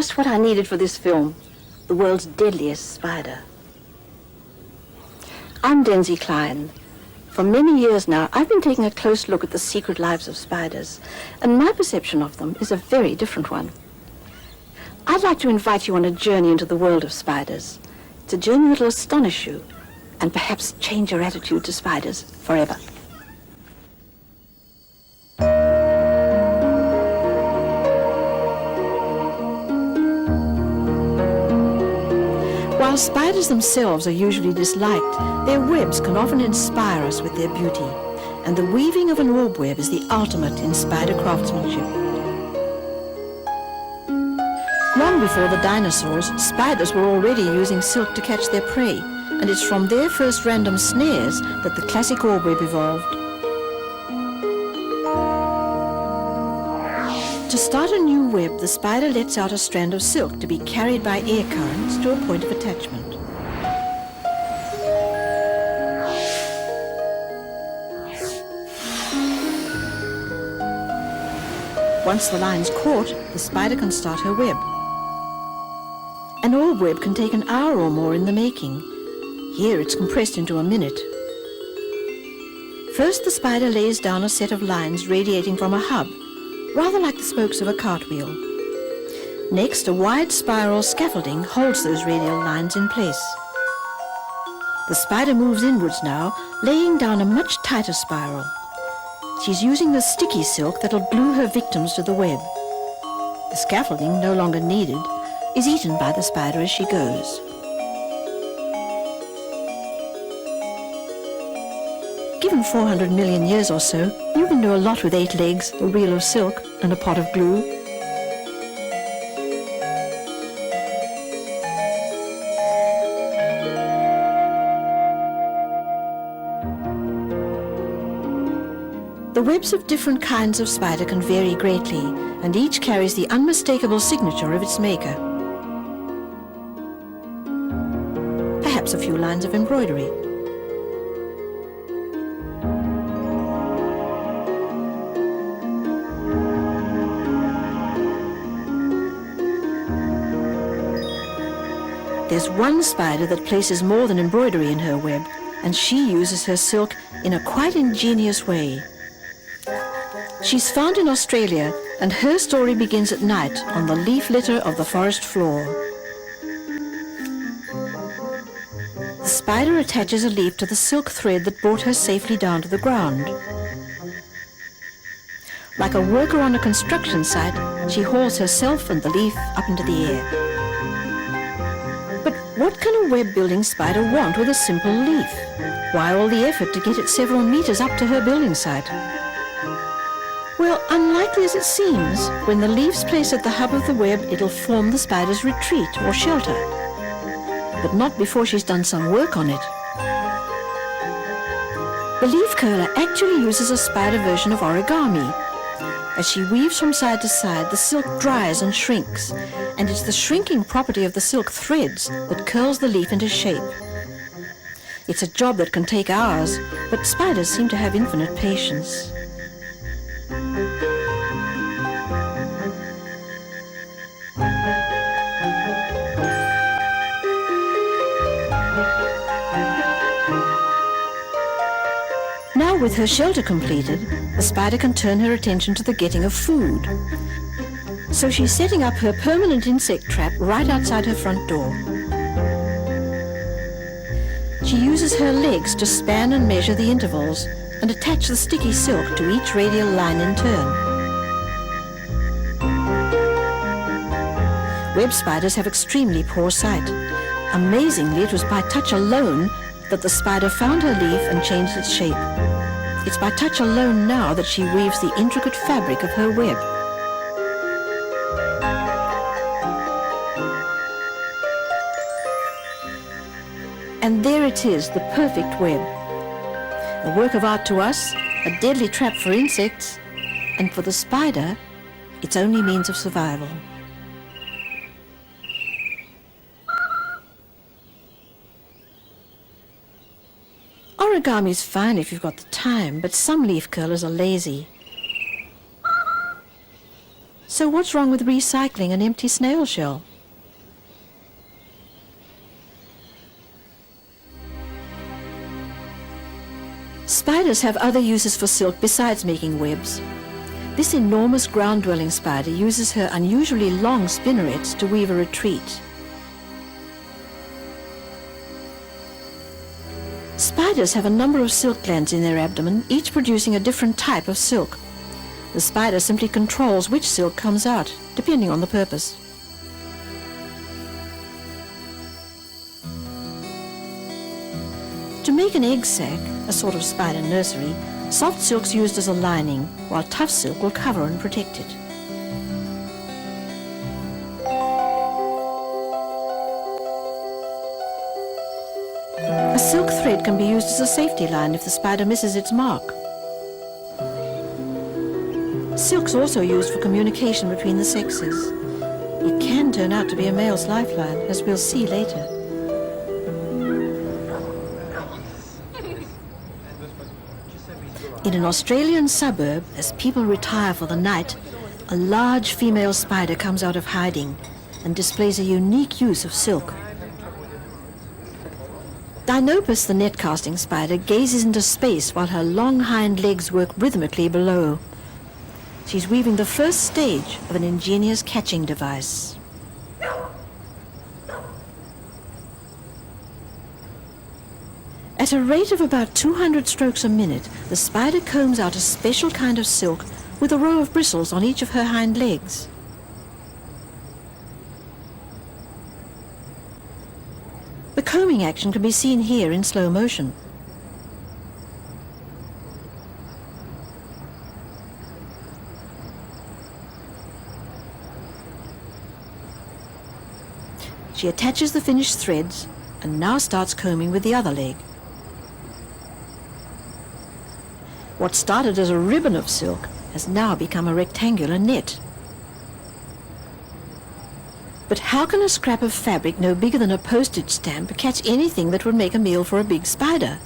just what I needed for this film, the world's deadliest spider. I'm Denzi Klein. For many years now, I've been taking a close look at the secret lives of spiders, and my perception of them is a very different one. I'd like to invite you on a journey into the world of spiders. It's a journey that'll astonish you, and perhaps change your attitude to spiders forever. While spiders themselves are usually disliked, their webs can often inspire us with their beauty, and the weaving of an orb web is the ultimate in spider craftsmanship. Long before the dinosaurs, spiders were already using silk to catch their prey, and it's from their first random snares that the classic orb web evolved. To start a new web, the spider lets out a strand of silk to be carried by air currents to a point of attachment. Once the line's caught, the spider can start her web. An orb web can take an hour or more in the making. Here it's compressed into a minute. First, the spider lays down a set of lines radiating from a hub, rather like the spokes of a cartwheel. Next, a wide spiral scaffolding holds those radial lines in place. The spider moves inwards now, laying down a much tighter spiral. She's using the sticky silk that'll glue her victims to the web. The scaffolding, no longer needed, is eaten by the spider as she goes. Given 400 million years or so, you can do a lot with 8 legs, a reel of silk, and a pot of glue. The webs of different kinds of spider can vary greatly, and each carries the unmistakable signature of its maker. Perhaps a few lines of embroidery. There's one spider that places more than embroidery in her web, and she uses her silk in a quite ingenious way. She's found in Australia, and her story begins at night on the leaf litter of the forest floor. The spider attaches a leaf to the silk thread that brought her safely down to the ground. Like a worker on a construction site, she hauls herself and the leaf up into the air. But what can a web-building spider want with a simple leaf? Why all the effort to get it several meters up to her building site? Well, unlikely as it seems, when the leaf's placed at the hub of the web, it'll form the spider's retreat or shelter. But not before she's done some work on it. The leaf curler actually uses a spider version of origami. As she weaves from side to side, the silk dries and shrinks, and it's the shrinking property of the silk threads that curls the leaf into shape. It's a job that can take hours, but spiders seem to have infinite patience. Now, with her shelter completed, the spider can turn her attention to the getting of food. So she's setting up her permanent insect trap right outside her front door. She uses her legs to span and measure the intervals and attach the sticky silk to each radial line in turn. Web spiders have extremely poor sight. Amazingly, it was by touch alone that the spider found her leaf and changed its shape. It's by touch alone now that she weaves the intricate fabric of her web. And there it is, the perfect web. A work of art to us, a deadly trap for insects, and for the spider, its only means of survival. Origami's fine if you've got the time, but some leaf curlers are lazy. So what's wrong with recycling an empty snail shell? Spiders have other uses for silk besides making webs. This enormous ground-dwelling spider uses her unusually long spinnerets to weave a retreat. Spiders have a number of silk glands in their abdomen, each producing a different type of silk. The spider simply controls which silk comes out, depending on the purpose. To make an egg sac, a sort of spider nursery, soft silk's used as a lining, while tough silk will cover and protect it. A silk thread can be used as a safety line if the spider misses its mark. Silk's also used for communication between the sexes. It can turn out to be a male's lifeline, as we'll see later. In an Australian suburb, as people retire for the night, a large female spider comes out of hiding and displays a unique use of silk. Dinopus, the net-casting spider, gazes into space while her long hind legs work rhythmically below. She's weaving the first stage of an ingenious catching device. At a rate of about 200 strokes a minute, the spider combs out a special kind of silk with a row of bristles on each of her hind legs. The combing action can be seen here in slow motion. She attaches the finished threads and now starts combing with the other leg. What started as a ribbon of silk has now become a rectangular net. But how can a scrap of fabric no bigger than a postage stamp catch anything that would make a meal for a big spider?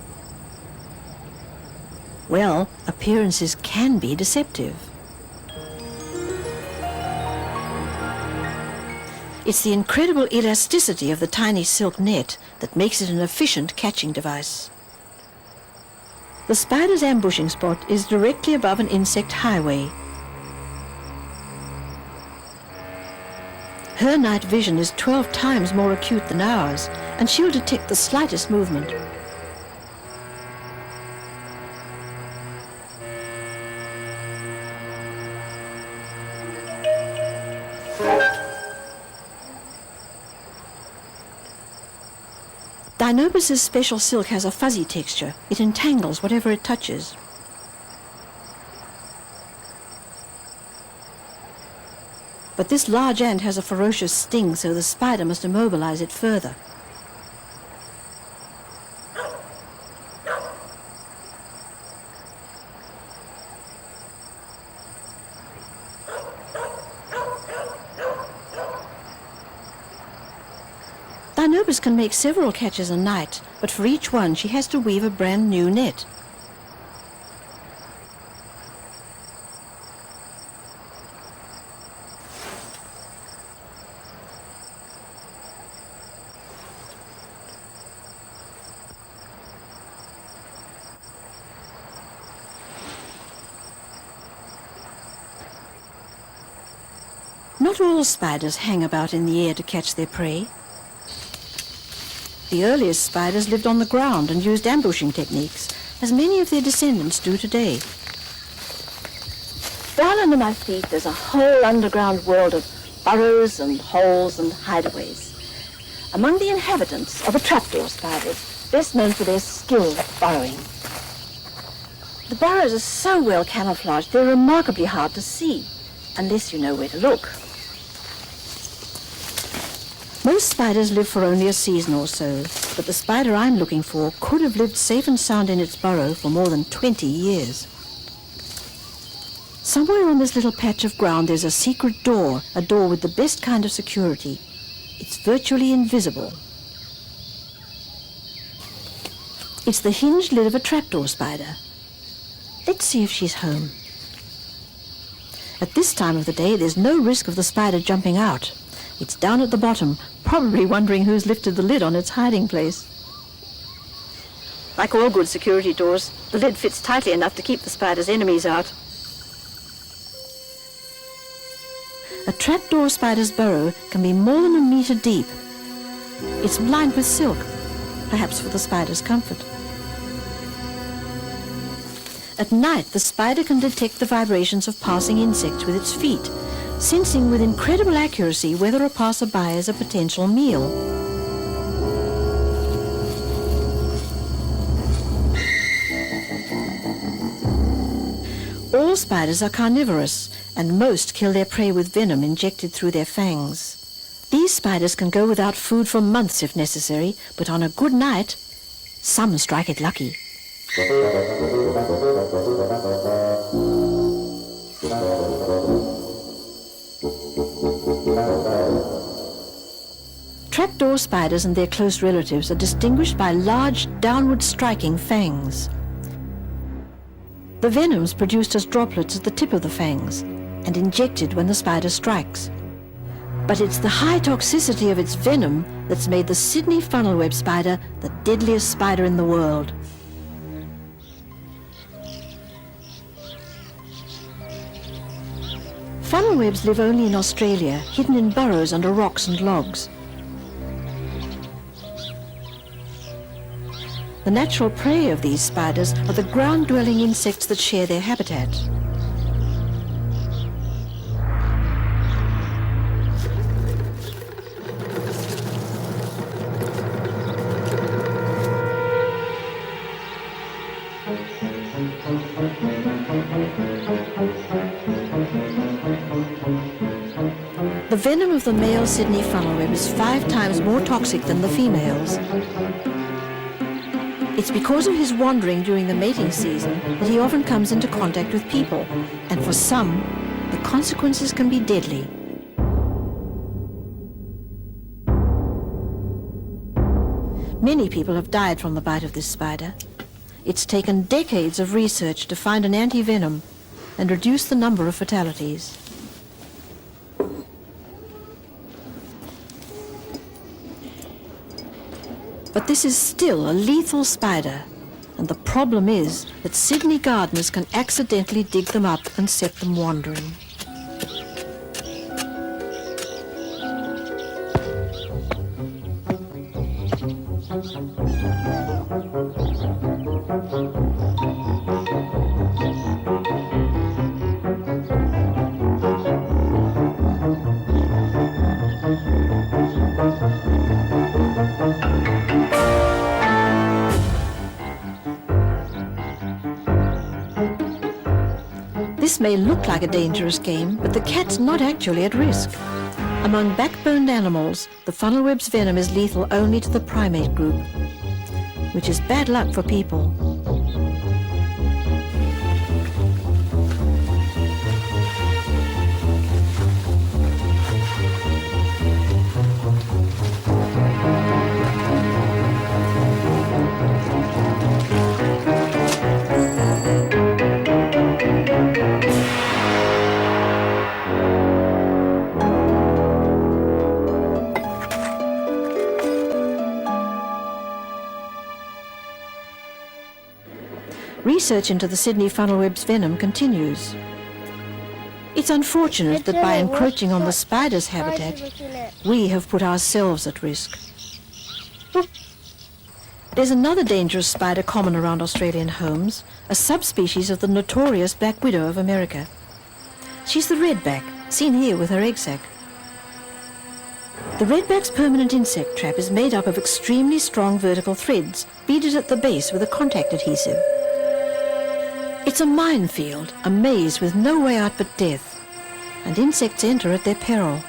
Well, appearances can be deceptive. It's the incredible elasticity of the tiny silk net that makes it an efficient catching device. The spider's ambushing spot is directly above an insect highway. Her night vision is 12 times more acute than ours, and she'll detect the slightest movement. Dinopus's special silk has a fuzzy texture. It entangles whatever it touches. But this large ant has a ferocious sting, so the spider must immobilize it further. Dinopus can make several catches a night, but for each one she has to weave a brand new net. Not all spiders hang about in the air to catch their prey. The earliest spiders lived on the ground and used ambushing techniques, as many of their descendants do today. Down under my feet there's a whole underground world of burrows and holes and hideaways. Among the inhabitants are the trapdoor spiders, best known for their skill at burrowing. The burrows are so well camouflaged they're remarkably hard to see, unless you know where to look. Most spiders live for only a season or so, but the spider I'm looking for could have lived safe and sound in its burrow for more than 20 years. Somewhere on this little patch of ground there's a secret door, a door with the best kind of security. It's virtually invisible. It's the hinged lid of a trapdoor spider. Let's see if she's home. At this time of the day, there's no risk of the spider jumping out. It's down at the bottom, probably wondering who's lifted the lid on its hiding place. Like all good security doors, the lid fits tightly enough to keep the spider's enemies out. A trapdoor spider's burrow can be more than a metre deep. It's lined with silk, perhaps for the spider's comfort. At night, the spider can detect the vibrations of passing insects with its feet, sensing with incredible accuracy whether a passerby is a potential meal. All spiders are carnivorous, and most kill their prey with venom injected through their fangs. These spiders can go without food for months if necessary, but on a good night, some strike it lucky. Trapdoor spiders and their close relatives are distinguished by large, downward-striking fangs. The venom's produced as droplets at the tip of the fangs and injected when the spider strikes. But it's the high toxicity of its venom that's made the Sydney funnel-web spider the deadliest spider in the world. Funnel webs live only in Australia, hidden in burrows under rocks and logs. The natural prey of these spiders are the ground-dwelling insects that share their habitat. The venom of the male Sydney funnelweb is 5 times more toxic than the female's. It's because of his wandering during the mating season that he often comes into contact with people, and for some, the consequences can be deadly. Many people have died from the bite of this spider. It's taken decades of research to find an anti-venom and reduce the number of fatalities. But this is still a lethal spider, and the problem is that Sydney gardeners can accidentally dig them up and set them wandering. This may look like a dangerous game, but the cat's not actually at risk. Among backboned animals, the funnelweb's venom is lethal only to the primate group, which is bad luck for people. Research into the Sydney funnelweb's venom continues. It's unfortunate that by encroaching on the spider's habitat, we have put ourselves at risk. There's another dangerous spider common around Australian homes, a subspecies of the notorious black widow of America. She's the redback, seen here with her egg sac. The redback's permanent insect trap is made up of extremely strong vertical threads, beaded at the base with a contact adhesive. It's a minefield, a maze with no way out but death, and insects enter at their peril.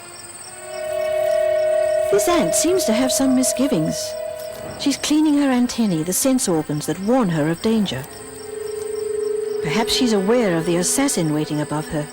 This ant seems to have some misgivings. She's cleaning her antennae, the sense organs that warn her of danger. Perhaps she's aware of the assassin waiting above her.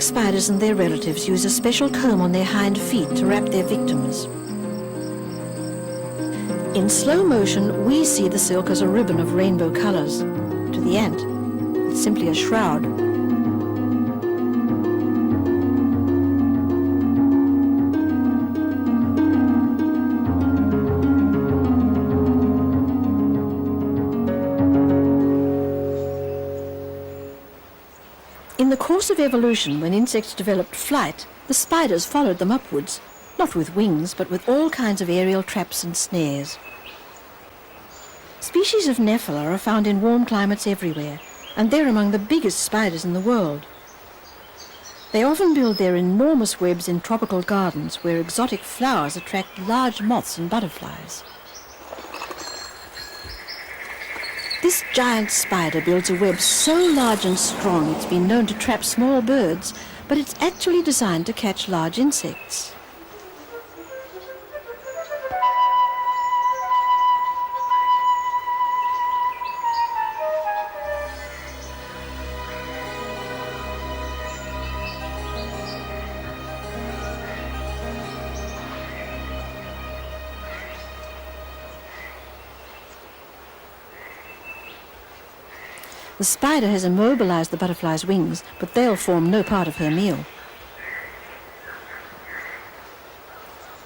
Black spiders and their relatives use a special comb on their hind feet to wrap their victims. In slow motion, we see the silk as a ribbon of rainbow colors. To the ant, it's simply a shroud. In the course of evolution, when insects developed flight, the spiders followed them upwards, not with wings, but with all kinds of aerial traps and snares. Species of Nephila are found in warm climates everywhere, and they're among the biggest spiders in the world. They often build their enormous webs in tropical gardens where exotic flowers attract large moths and butterflies. This giant spider builds a web so large and strong it's been known to trap small birds, but it's actually designed to catch large insects. The spider has immobilized the butterfly's wings, but they'll form no part of her meal.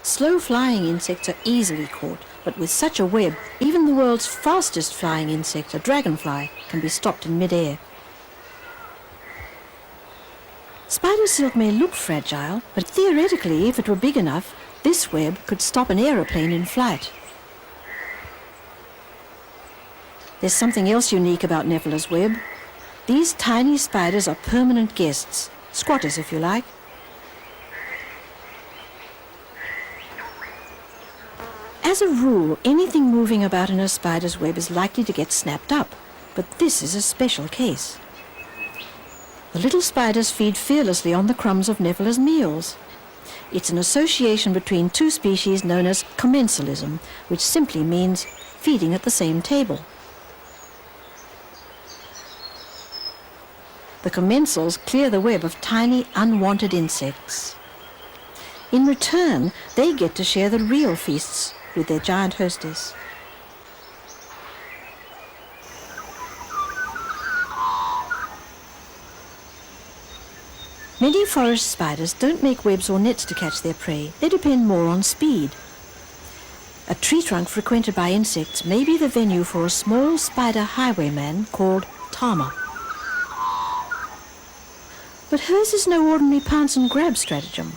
Slow-flying insects are easily caught, but with such a web, even the world's fastest flying insect, a dragonfly, can be stopped in mid-air. Spider silk may look fragile, but theoretically, if it were big enough, this web could stop an aeroplane in flight. There's something else unique about Nephila's web. These tiny spiders are permanent guests, squatters if you like. As a rule, anything moving about in a spider's web is likely to get snapped up, but this is a special case. The little spiders feed fearlessly on the crumbs of Nephila's meals. It's an association between two species known as commensalism, which simply means feeding at the same table. The commensals clear the web of tiny, unwanted insects. In return, they get to share the real feasts with their giant hostess. Many forest spiders don't make webs or nets to catch their prey. They depend more on speed. A tree trunk frequented by insects may be the venue for a small spider highwayman called Tama. But hers is no ordinary pounce and grab stratagem.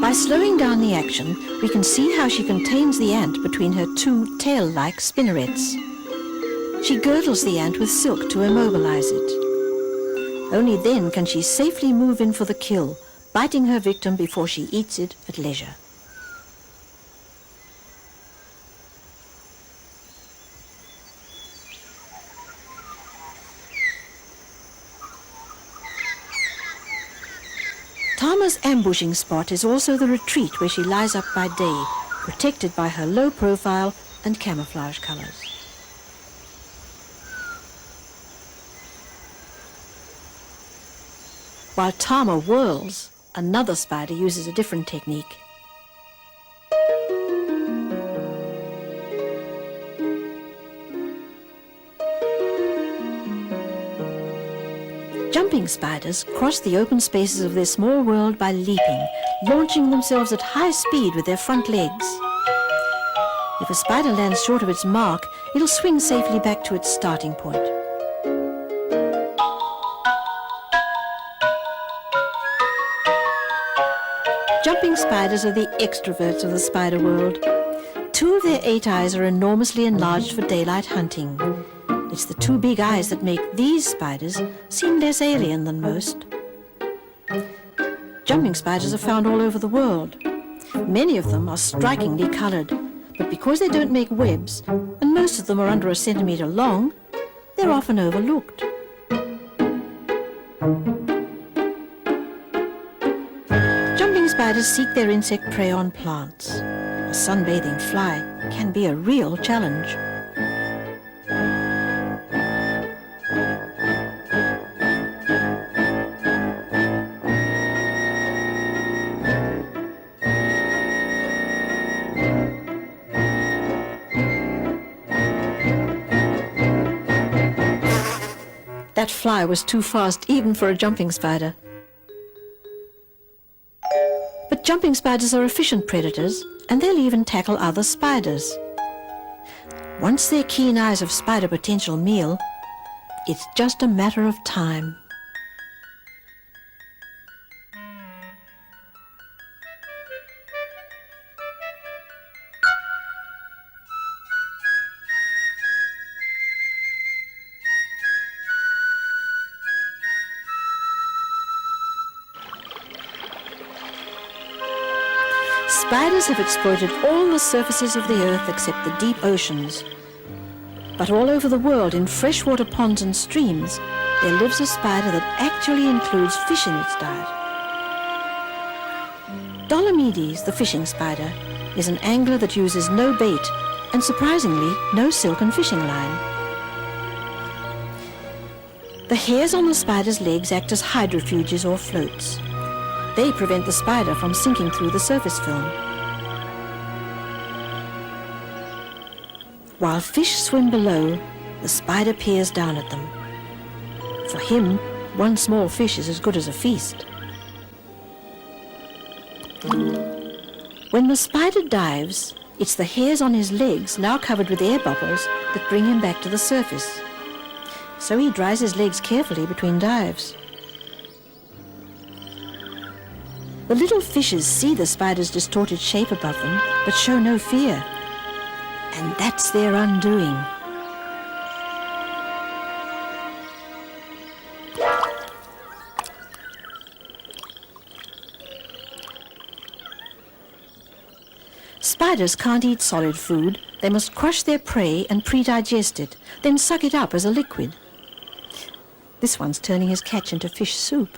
By slowing down the action, we can see how she contains the ant between her two tail-like spinnerets. She girdles the ant with silk to immobilize it. Only then can she safely move in for the kill, biting her victim before she eats it at leisure. Tama's ambushing spot is also the retreat where she lies up by day, protected by her low profile and camouflage colors. While Tama whirls, another spider uses a different technique. Jumping spiders cross the open spaces of their small world by leaping, launching themselves at high speed with their front legs. If a spider lands short of its mark, it'll swing safely back to its starting point. Jumping spiders are the extroverts of the spider world. 2 of their 8 eyes are enormously enlarged for daylight hunting. It's the 2 big eyes that make these spiders seem less alien than most. Jumping spiders are found all over the world. Many of them are strikingly colored, but because they don't make webs, and most of them are under a centimeter long, they're often overlooked. Jumping spiders seek their insect prey on plants. A sunbathing fly can be a real challenge. That fly was too fast even for a jumping spider. But jumping spiders are efficient predators, and they'll even tackle other spiders. Once their keen eyes have spied a potential meal, it's just a matter of time. Spiders have exploited all the surfaces of the earth except the deep oceans. But all over the world, in freshwater ponds and streams, there lives a spider that actually includes fish in its diet. Dolomedes, the fishing spider, is an angler that uses no bait and, surprisingly, no silken fishing line. The hairs on the spider's legs act as hydrofuges or floats. They prevent the spider from sinking through the surface film. While fish swim below, the spider peers down at them. For him, one small fish is as good as a feast. When the spider dives, it's the hairs on his legs, now covered with air bubbles, that bring him back to the surface. So he dries his legs carefully between dives. The little fishes see the spider's distorted shape above them, but show no fear. And that's their undoing. Spiders can't eat solid food. They must crush their prey and pre-digest it, then suck it up as a liquid. This one's turning his catch into fish soup.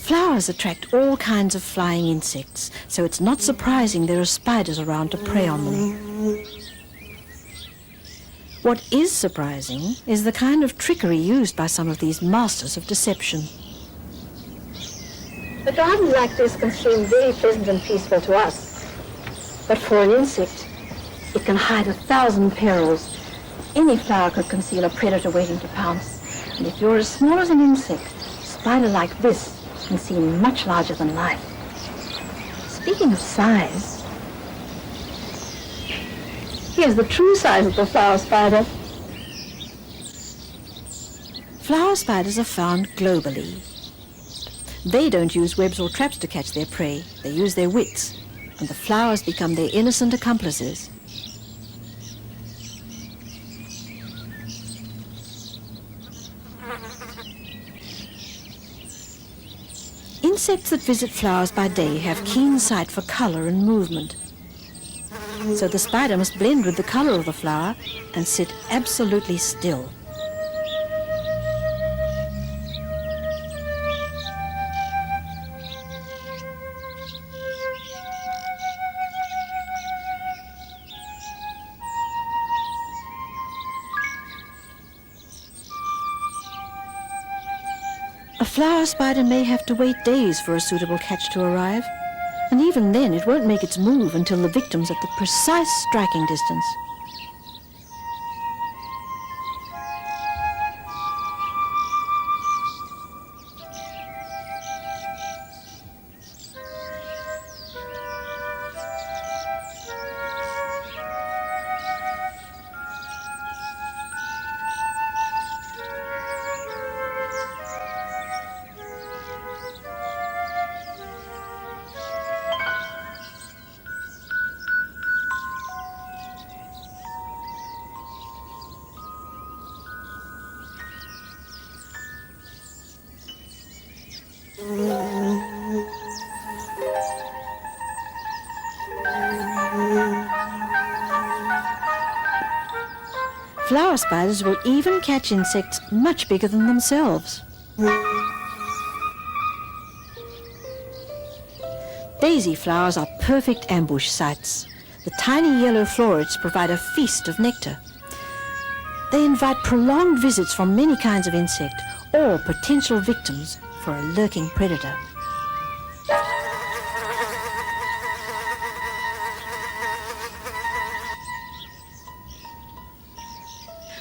Flowers attract all kinds of flying insects, so it's not surprising there are spiders around to prey on them. What is surprising is the kind of trickery used by some of these masters of deception. A garden like this can seem very pleasant and peaceful to us, but for an insect, it can hide 1,000 perils. Any flower could conceal a predator waiting to pounce, and if you're as small as an insect, a spider like this can seem much larger than life. Speaking of size, here's the true size of the flower spider. Flower spiders are found globally. They don't use webs or traps to catch their prey. They use their wits, and the flowers become their innocent accomplices. Insects that visit flowers by day have keen sight for color and movement. So the spider must blend with the color of the flower and sit absolutely still. A flower spider may have to wait days for a suitable catch to arrive, and even then it won't make its move until the victim's at the precise striking distance. Flower spiders will even catch insects much bigger than themselves. Daisy flowers are perfect ambush sites. The tiny yellow florets provide a feast of nectar. They invite prolonged visits from many kinds of insect, or potential victims for a lurking predator.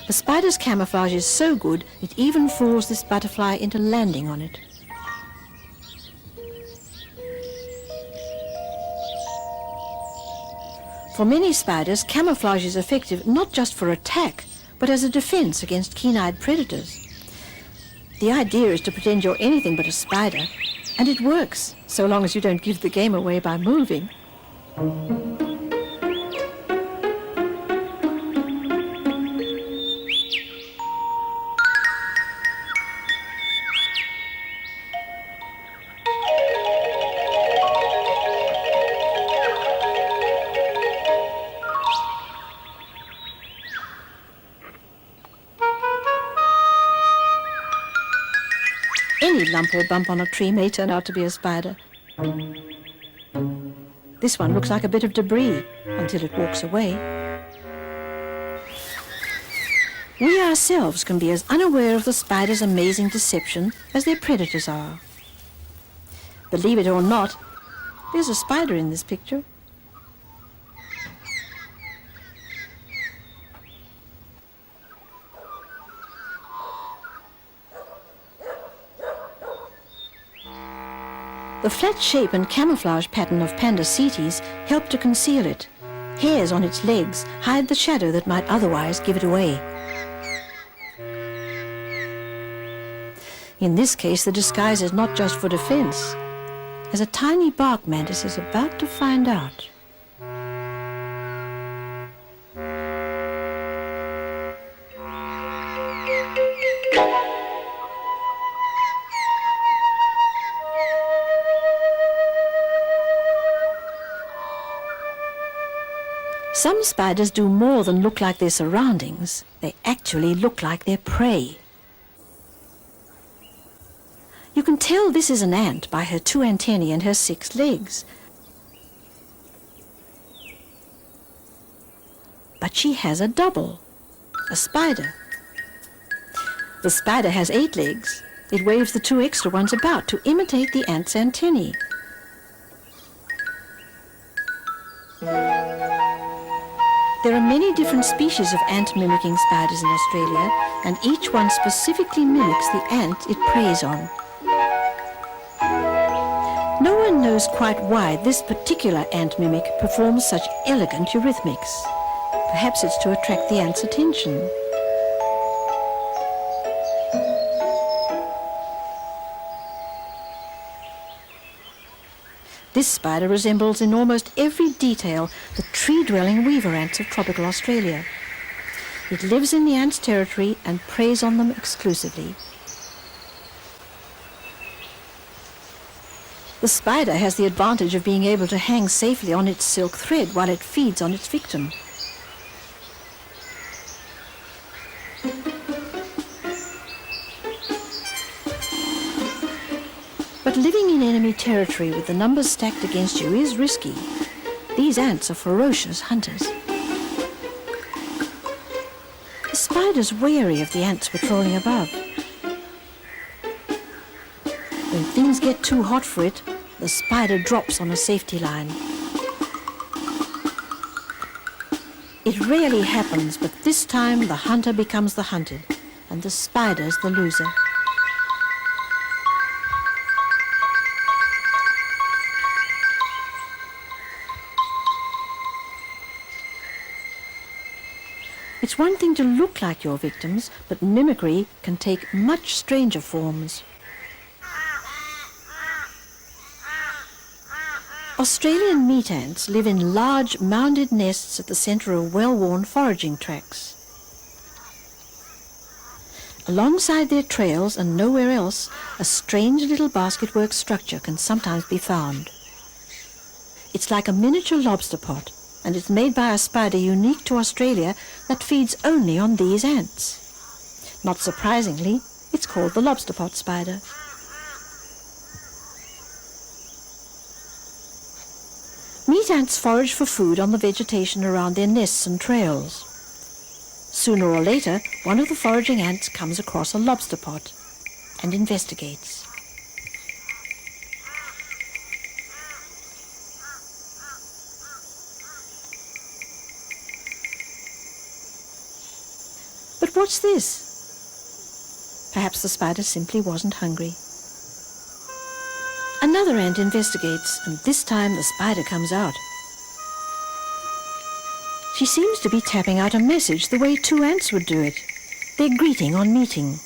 The spider's camouflage is so good, it even fools this butterfly into landing on it. For many spiders, camouflage is effective not just for attack, but as a defense against keen-eyed predators. The idea is to pretend you're anything but a spider, and it works, so long as you don't give the game away by moving. Any lump or bump on a tree may turn out to be a spider. This one looks like a bit of debris until it walks away. We ourselves can be as unaware of the spider's amazing deception as their predators are. Believe it or not, there's a spider in this picture. The flat shape and camouflage pattern of Pandicites help to conceal it. Hairs on its legs hide the shadow that might otherwise give it away. In this case, the disguise is not just for defense, as a tiny bark mantis is about to find out. Some spiders do more than look like their surroundings. They actually look like their prey. You can tell this is an ant by her 2 antennae and her 6 legs. But she has a double, a spider. The spider has 8 legs. It waves the 2 extra ones about to imitate the ant's antennae. There are many different species of ant-mimicking spiders in Australia, and each one specifically mimics the ant it preys on. No one knows quite why this particular ant mimic performs such elegant eurythmics. Perhaps it's to attract the ant's attention. This spider resembles in almost every detail the tree-dwelling weaver ants of tropical Australia. It lives in the ants' territory and preys on them exclusively. The spider has the advantage of being able to hang safely on its silk thread while it feeds on its victim. But living in enemy territory with the numbers stacked against you is risky. These ants are ferocious hunters. The spider's wary of the ants patrolling above. When things get too hot for it, the spider drops on a safety line. It rarely happens, but this time the hunter becomes the hunted, and the spider's the loser. It's one thing to look like your victims, but mimicry can take much stranger forms. Australian meat ants live in large mounded nests at the centre of well-worn foraging tracks. Alongside their trails and nowhere else, a strange little basketwork structure can sometimes be found. It's like a miniature lobster pot, and it's made by a spider unique to Australia that feeds only on these ants. Not surprisingly, it's called the lobster pot spider. Meat ants forage for food on the vegetation around their nests and trails. Sooner or later, one of the foraging ants comes across a lobster pot and investigates. But what's this? Perhaps the spider simply wasn't hungry. Another ant investigates, and this time the spider comes out. She seems to be tapping out a message the way two ants would do it. Their greeting on meeting.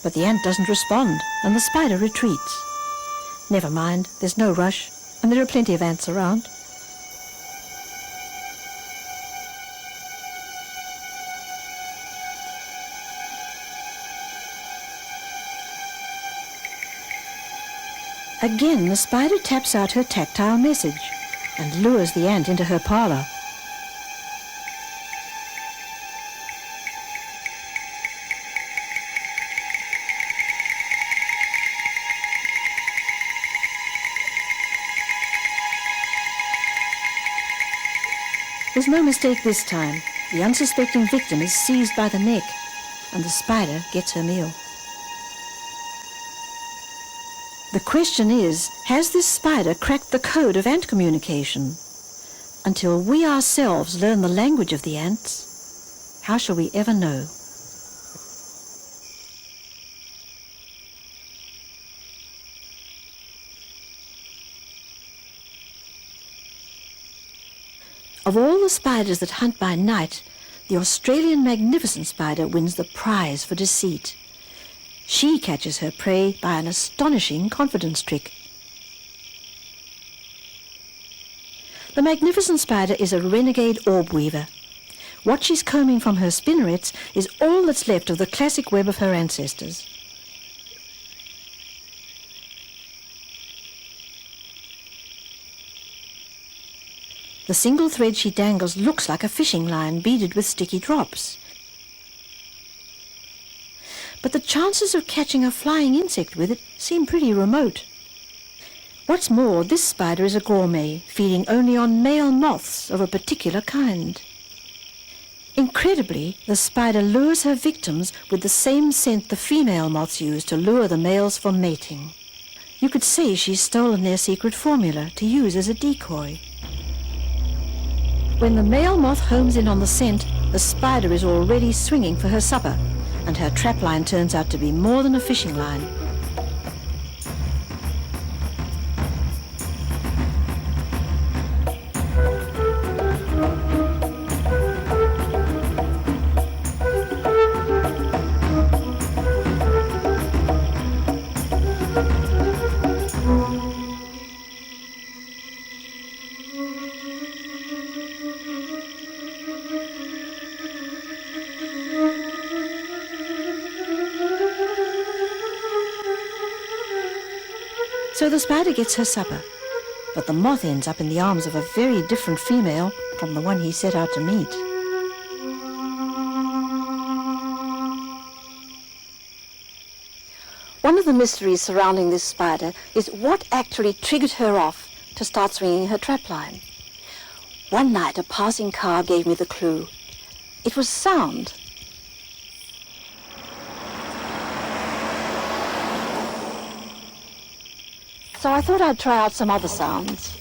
But the ant doesn't respond, and the spider retreats. Never mind, there's no rush, and there are plenty of ants around. Again, the spider taps out her tactile message and lures the ant into her parlor. There's no mistake this time. The unsuspecting victim is seized by the neck, and the spider gets her meal. The question is, has this spider cracked the code of ant communication? Until we ourselves learn the language of the ants, how shall we ever know? Of all the spiders that hunt by night, the Australian magnificent spider wins the prize for deceit. She catches her prey by an astonishing confidence trick. The magnificent spider is a renegade orb weaver. What she's combing from her spinnerets is all that's left of the classic web of her ancestors. The single thread she dangles looks like a fishing line beaded with sticky drops. But the chances of catching a flying insect with it seem pretty remote. What's more, this spider is a gourmet, feeding only on male moths of a particular kind. Incredibly, the spider lures her victims with the same scent the female moths use to lure the males for mating. You could say she's stolen their secret formula to use as a decoy. When the male moth homes in on the scent, the spider is already swinging for her supper, and her trapline turns out to be more than a fishing line. So the spider gets her supper, but the moth ends up in the arms of a very different female from the one he set out to meet. One of the mysteries surrounding this spider is what actually triggered her off to start swinging her trapline. One night a passing car gave me the clue. It was sound. So I thought I'd try out some other sounds.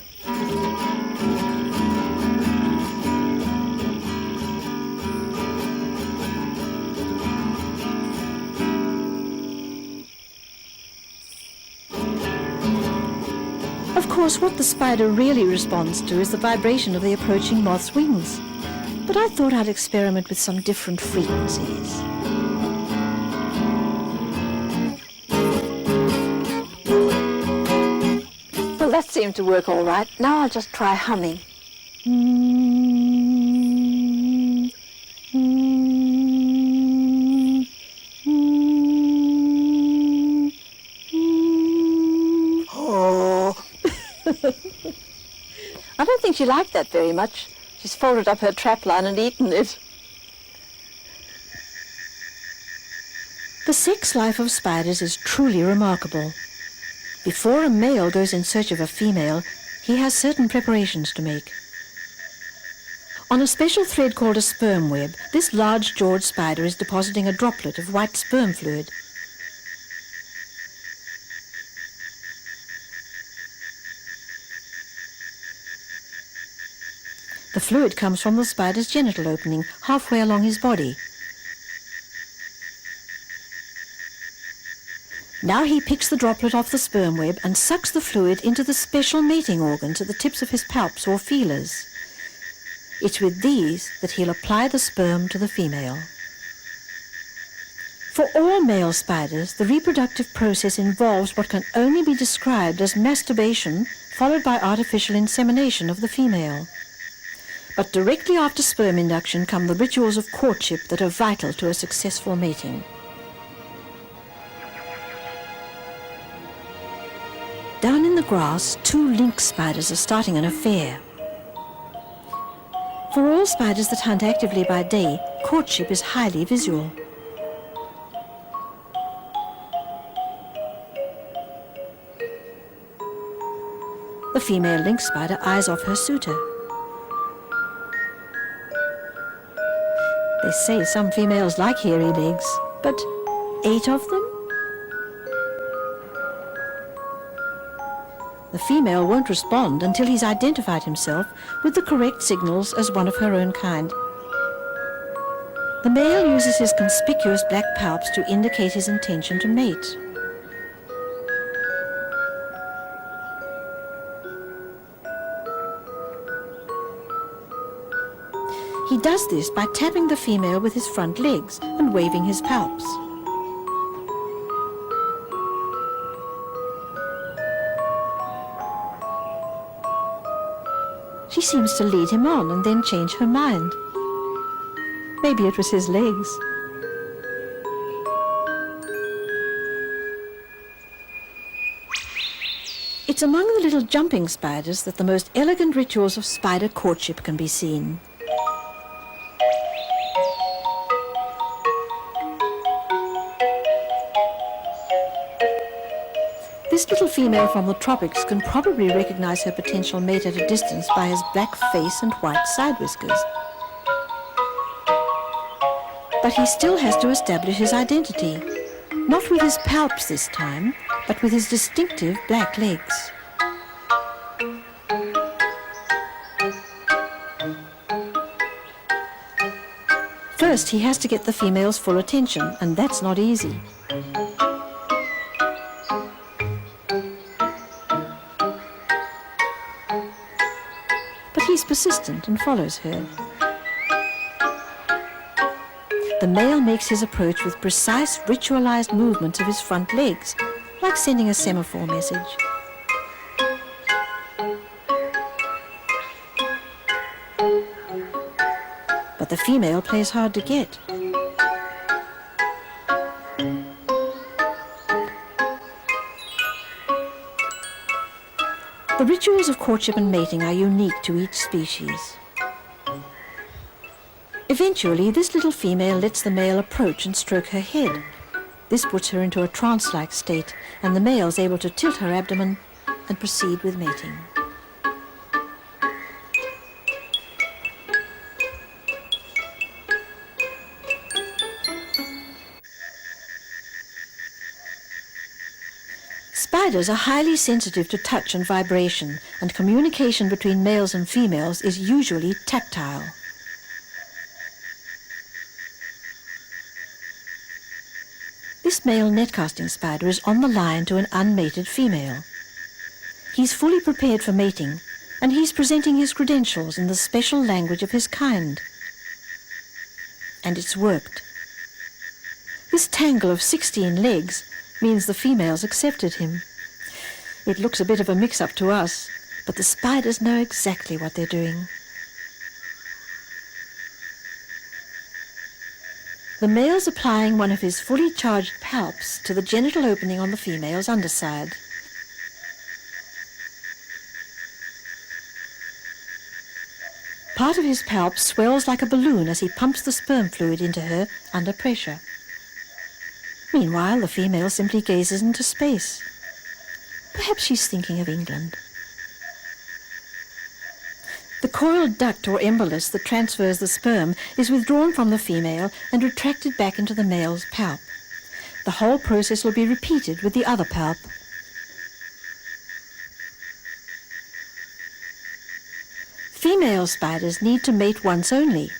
Of course, what the spider really responds to is the vibration of the approaching moth's wings. But I thought I'd experiment with some different frequencies. That seemed to work all right. Now I'll just try humming. Oh. I don't think she liked that very much. She's folded up her trapline and eaten it. The sex life of spiders is truly remarkable. Before a male goes in search of a female, he has certain preparations to make. On a special thread called a sperm web, this large-jawed spider is depositing a droplet of white sperm fluid. The fluid comes from the spider's genital opening, halfway along his body. Now he picks the droplet off the sperm web and sucks the fluid into the special mating organs at the tips of his palps or feelers. It's with these that he'll apply the sperm to the female. For all male spiders, the reproductive process involves what can only be described as masturbation, followed by artificial insemination of the female. But directly after sperm induction come the rituals of courtship that are vital to a successful mating. Down in the grass, 2 lynx spiders are starting an affair. For all spiders that hunt actively by day, courtship is highly visual. The female lynx spider eyes off her suitor. They say some females like hairy legs, but 8 of them? The female won't respond until he's identified himself with the correct signals as one of her own kind. The male uses his conspicuous black palps to indicate his intention to mate. He does this by tapping the female with his front legs and waving his palps. She seems to lead him on and then change her mind. Maybe it was his legs. It's among the little jumping spiders that the most elegant rituals of spider courtship can be seen. This little female from the tropics can probably recognize her potential mate at a distance by his black face and white side whiskers. But he still has to establish his identity, not with his palps this time, but with his distinctive black legs. First, he has to get the female's full attention, and that's not easy. He's persistent and follows her. The male makes his approach with precise, ritualized movements of his front legs, like sending a semaphore message. But the female plays hard to get. The rituals of courtship and mating are unique to each species. Eventually, this little female lets the male approach and stroke her head. This puts her into a trance-like state, and the male is able to tilt her abdomen and proceed with mating. Spiders are highly sensitive to touch and vibration, and communication between males and females is usually tactile. This male netcasting spider is on the line to an unmated female. He's fully prepared for mating, and he's presenting his credentials in the special language of his kind. And it's worked. This tangle of 16 legs means the females accepted him. It looks a bit of a mix-up to us, but the spiders know exactly what they're doing. The male's applying one of his fully charged palps to the genital opening on the female's underside. Part of his palp swells like a balloon as he pumps the sperm fluid into her under pressure. Meanwhile, the female simply gazes into space. Perhaps she's thinking of England. The coiled duct or embolus that transfers the sperm is withdrawn from the female and retracted back into the male's palp. The whole process will be repeated with the other palp. Female spiders need to mate once only.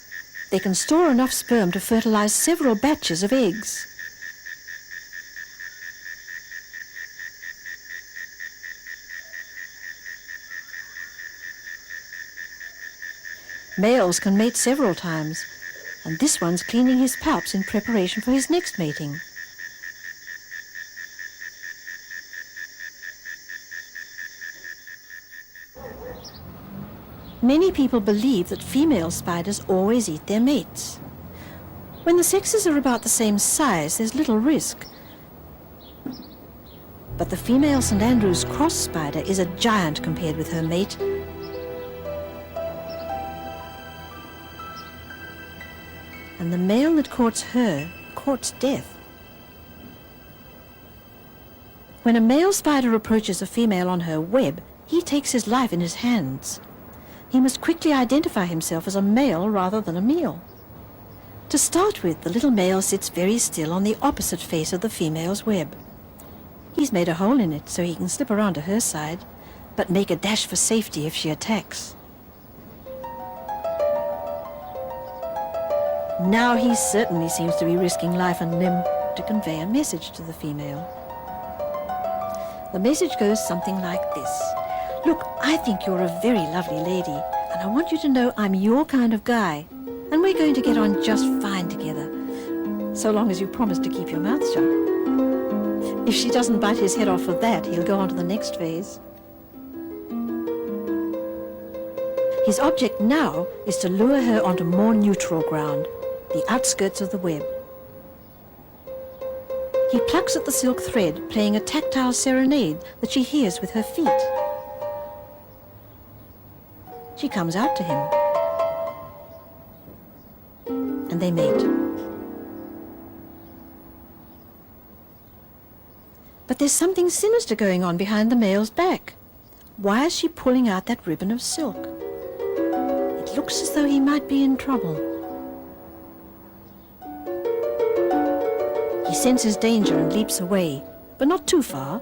They can store enough sperm to fertilize several batches of eggs. Males can mate several times, and this one's cleaning his palps in preparation for his next mating. Many people believe that female spiders always eat their mates. When the sexes are about the same size, there's little risk. But the female St. Andrew's cross spider is a giant compared with her mate. And the male that courts her courts death. When a male spider approaches a female on her web, he takes his life in his hands. He must quickly identify himself as a male rather than a meal. To start with, the little male sits very still on the opposite face of the female's web. He's made a hole in it so he can slip around to her side, but make a dash for safety if she attacks. Now he certainly seems to be risking life and limb to convey a message to the female. The message goes something like this. Look, I think you're a very lovely lady, and I want you to know I'm your kind of guy, and we're going to get on just fine together, so long as you promise to keep your mouth shut. If she doesn't bite his head off for that, he'll go on to the next phase. His object now is to lure her onto more neutral ground, the outskirts of the web. He plucks at the silk thread, playing a tactile serenade that she hears with her feet. She comes out to him, and they mate. But there's something sinister going on behind the male's back. Why is she pulling out that ribbon of silk? It looks as though he might be in trouble. He senses danger and leaps away, but not too far.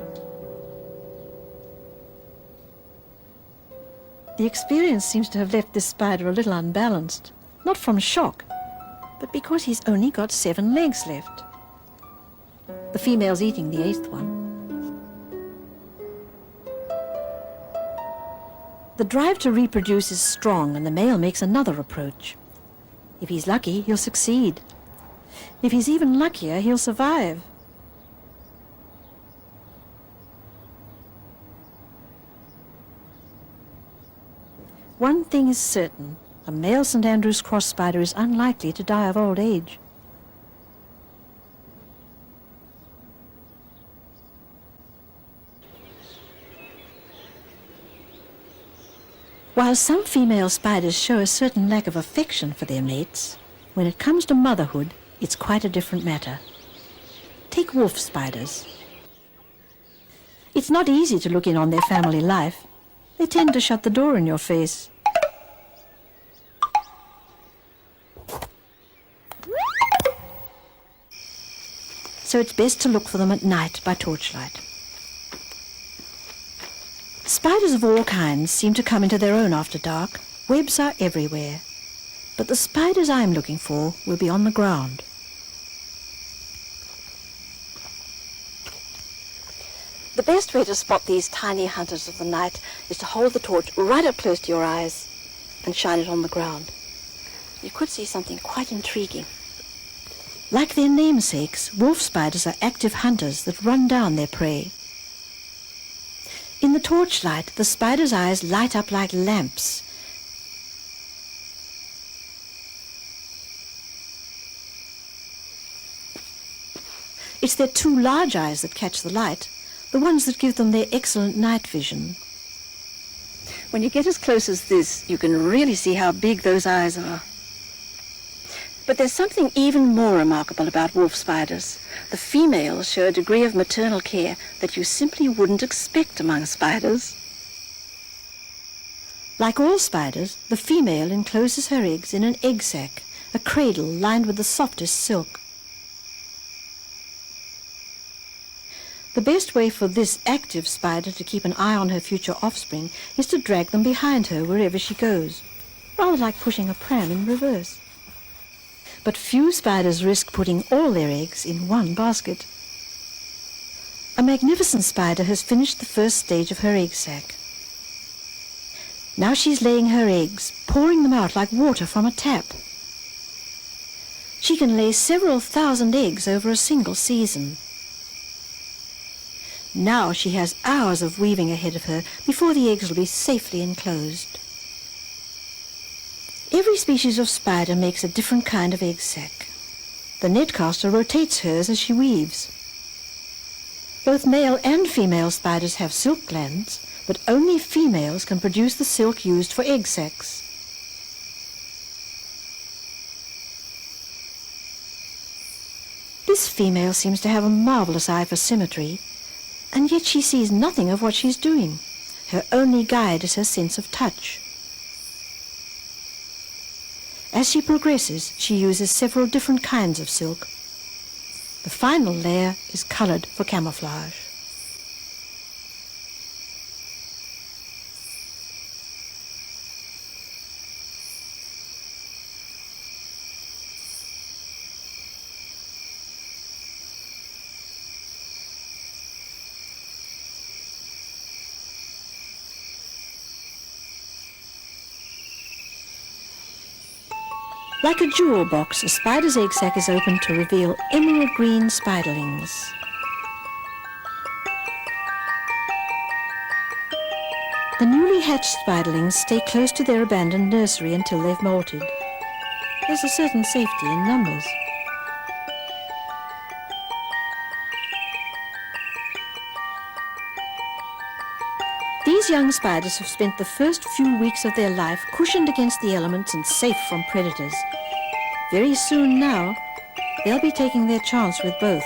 The experience seems to have left this spider a little unbalanced, not from shock, but because he's only got 7 legs left. The female's eating the 8th one. The drive to reproduce is strong, and the male makes another approach. If he's lucky, he'll succeed. If he's even luckier, he'll survive. One thing is certain, a male St. Andrew's cross spider is unlikely to die of old age. While some female spiders show a certain lack of affection for their mates, when it comes to motherhood, it's quite a different matter. Take wolf spiders. It's not easy to look in on their family life. They tend to shut the door in your face. So it's best to look for them at night by torchlight. Spiders of all kinds seem to come into their own after dark. Webs are everywhere. But the spiders I'm looking for will be on the ground. The best way to spot these tiny hunters of the night is to hold the torch right up close to your eyes and shine it on the ground. You could see something quite intriguing. Like their namesakes, wolf spiders are active hunters that run down their prey. In the torchlight, the spider's eyes light up like lamps. It's their 2 large eyes that catch the light, the ones that give them their excellent night vision. When you get as close as this, you can really see how big those eyes are. But there's something even more remarkable about wolf spiders. The females show a degree of maternal care that you simply wouldn't expect among spiders. Like all spiders, the female encloses her eggs in an egg sac, a cradle lined with the softest silk. The best way for this active spider to keep an eye on her future offspring is to drag them behind her wherever she goes, rather like pushing a pram in reverse. But few spiders risk putting all their eggs in one basket. A magnificent spider has finished the first stage of her egg sac. Now she's laying her eggs, pouring them out like water from a tap. She can lay several thousand eggs over a single season. Now she has hours of weaving ahead of her before the eggs will be safely enclosed. Every species of spider makes a different kind of egg sac. The netcaster rotates hers as she weaves. Both male and female spiders have silk glands, but only females can produce the silk used for egg sacs. This female seems to have a marvelous eye for symmetry, and yet she sees nothing of what she's doing. Her only guide is her sense of touch. As she progresses, she uses several different kinds of silk. The final layer is colored for camouflage. Like a jewel box, a spider's egg sac is opened to reveal emerald green spiderlings. The newly hatched spiderlings stay close to their abandoned nursery until they've molted. There's a certain safety in numbers. These young spiders have spent the first few weeks of their life cushioned against the elements and safe from predators. Very soon now, they'll be taking their chance with both.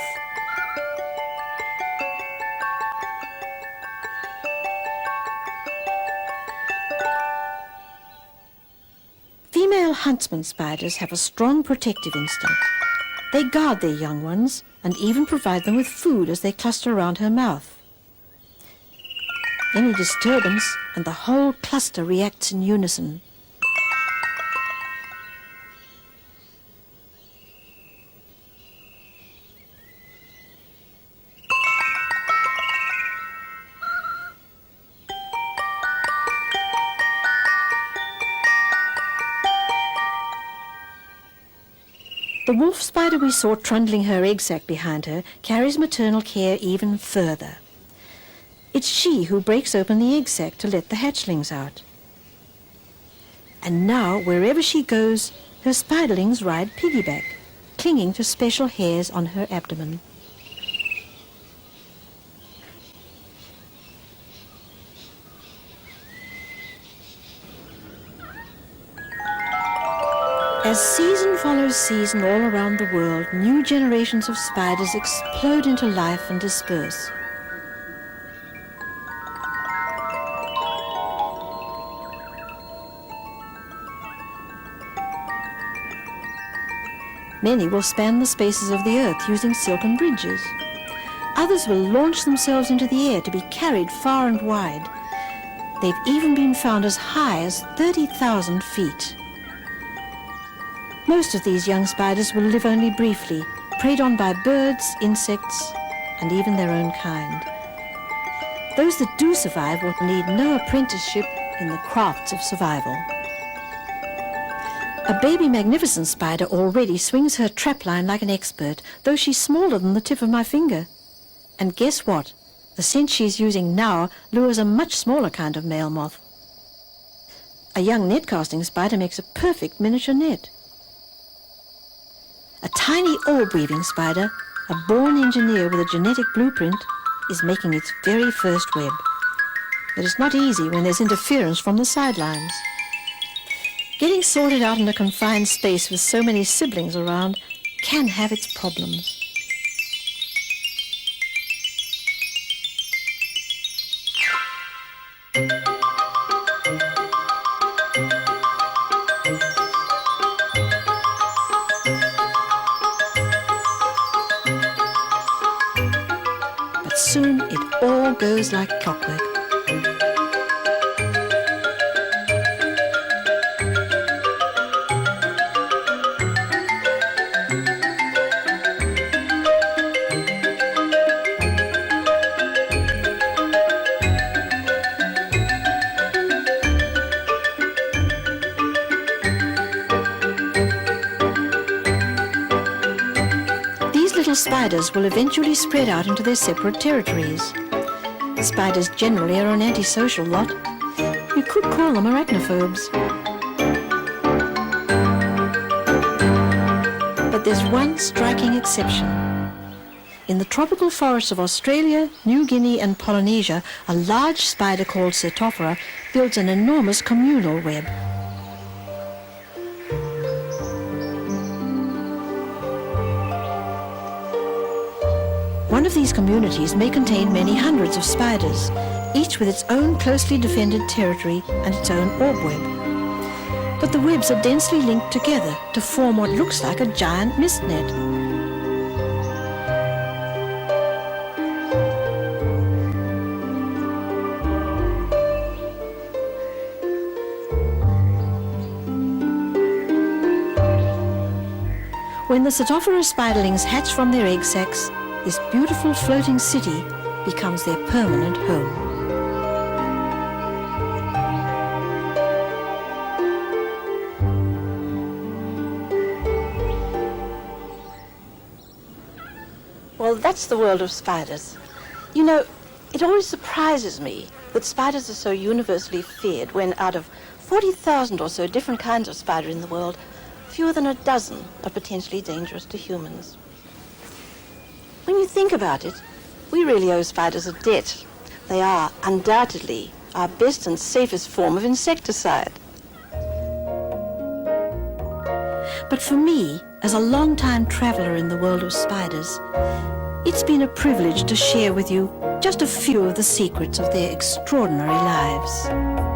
Female huntsman spiders have a strong protective instinct. They guard their young ones and even provide them with food as they cluster around her mouth. Any disturbance and the whole cluster reacts in unison. The wolf spider we saw trundling her egg sac behind her carries maternal care even further. It's she who breaks open the egg sac to let the hatchlings out. And now, wherever she goes, her spiderlings ride piggyback, clinging to special hairs on her abdomen. As season follows season all around the world, new generations of spiders explode into life and disperse. Many will span the spaces of the earth using silken bridges. Others will launch themselves into the air to be carried far and wide. They've even been found as high as 30,000 feet. Most of these young spiders will live only briefly, preyed on by birds, insects, and even their own kind. Those that do survive will need no apprenticeship in the crafts of survival. A baby magnificent spider already swings her trapline like an expert, though she's smaller than the tip of my finger. And guess what? The scent she's using now lures a much smaller kind of male moth. A young net casting spider makes a perfect miniature net. A tiny orb-weaving spider, a born engineer with a genetic blueprint, is making its very first web. But it's not easy when there's interference from the sidelines. Getting sorted out in a confined space with so many siblings around can have its problems. all goes like clockwork. Spiders will eventually spread out into their separate territories. Spiders generally are an antisocial lot. You could call them arachnophobes. But there's one striking exception. In the tropical forests of Australia, New Guinea and Polynesia, a large spider called Certophora builds an enormous communal web. One of these communities may contain many hundreds of spiders, each with its own closely defended territory and its own orb web. But the webs are densely linked together to form what looks like a giant mist net. When the Certophora spiderlings hatch from their egg sacs, this beautiful floating city becomes their permanent home. Well, that's the world of spiders. You know, it always surprises me that spiders are so universally feared when out of 40,000 or so different kinds of spider in the world, fewer than a dozen are potentially dangerous to humans. When you think about it, we really owe spiders a debt. They are undoubtedly our best and safest form of insecticide. But for me, as a long-time traveller in the world of spiders, it's been a privilege to share with you just a few of the secrets of their extraordinary lives.